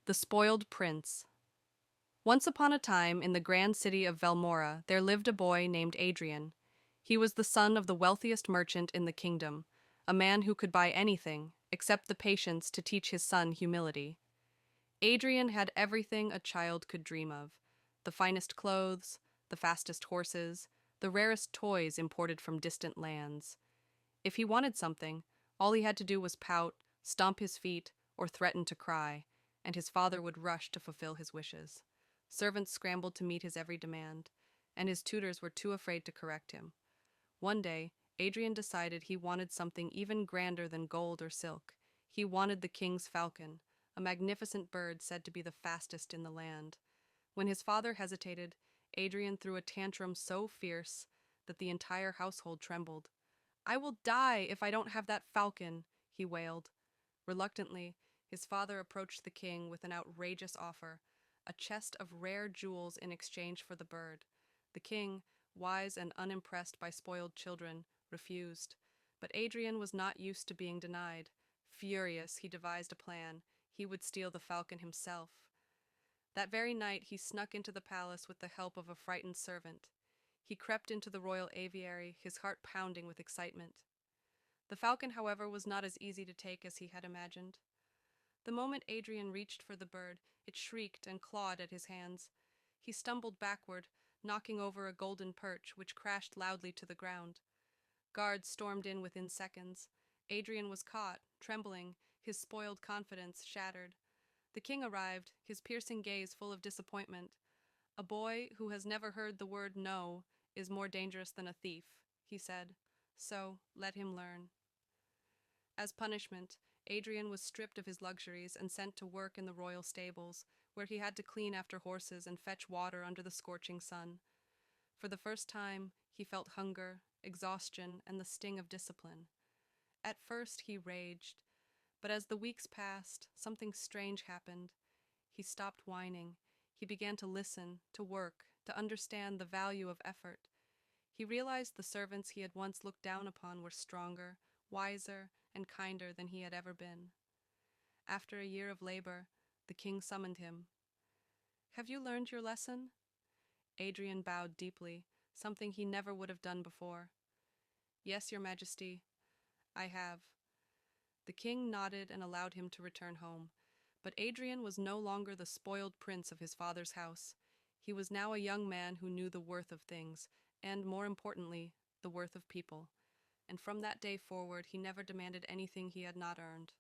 The Spoiled Prince. Once upon a time, in the grand city of Velmora, there lived a boy named Adrian. He was the son of the wealthiest merchant in the kingdom, a man who could buy anything, except the patience to teach his son humility. Adrian had everything a child could dream of: the finest clothes, the fastest horses, the rarest toys imported from distant lands. If he wanted something, all he had to do was pout, stomp his feet, or threaten to cry, and his father would rush to fulfill his wishes. Servants scrambled to meet his every demand, and his tutors were too afraid to correct him. One day, Adrian decided he wanted something even grander than gold or silk. He wanted the king's falcon, a magnificent bird said to be the fastest in the land. When his father hesitated, Adrian threw a tantrum so fierce that the entire household trembled. "I will die if I don't have that falcon," he wailed. Reluctantly, his father approached the king with an outrageous offer: a chest of rare jewels in exchange for the bird. The king, wise and unimpressed by spoiled children, refused. But Adrian was not used to being denied. Furious, he devised a plan. He would steal the falcon himself. That very night he snuck into the palace with the help of a frightened servant. He crept into the royal aviary, his heart pounding with excitement. The falcon, however, was not as easy to take as he had imagined. The moment Adrian reached for the bird, it shrieked and clawed at his hands. He stumbled backward, knocking over a golden perch, which crashed loudly to the ground. Guards stormed in within seconds. Adrian was caught, trembling, his spoiled confidence shattered. The king arrived, his piercing gaze full of disappointment. "A boy who has never heard the word no is more dangerous than a thief," he said. "So let him learn." As punishment, Adrian was stripped of his luxuries and sent to work in the royal stables, where he had to clean after horses and fetch water under the scorching sun. For the first time, he felt hunger, exhaustion, and the sting of discipline. At first, he raged, but as the weeks passed, something strange happened. He stopped whining. He began to listen, to work, to understand the value of effort. He realized the servants he had once looked down upon were stronger, wiser, and kinder than he had ever been. After a year of labor, the king summoned him. "Have you learned your lesson?" Adrian bowed deeply, something he never would have done before. "Yes, your majesty, I have." The king nodded and allowed him to return home. But Adrian was no longer the spoiled prince of his father's house. He was now a young man who knew the worth of things, and, more importantly, the worth of people. And from that day forward, he never demanded anything he had not earned.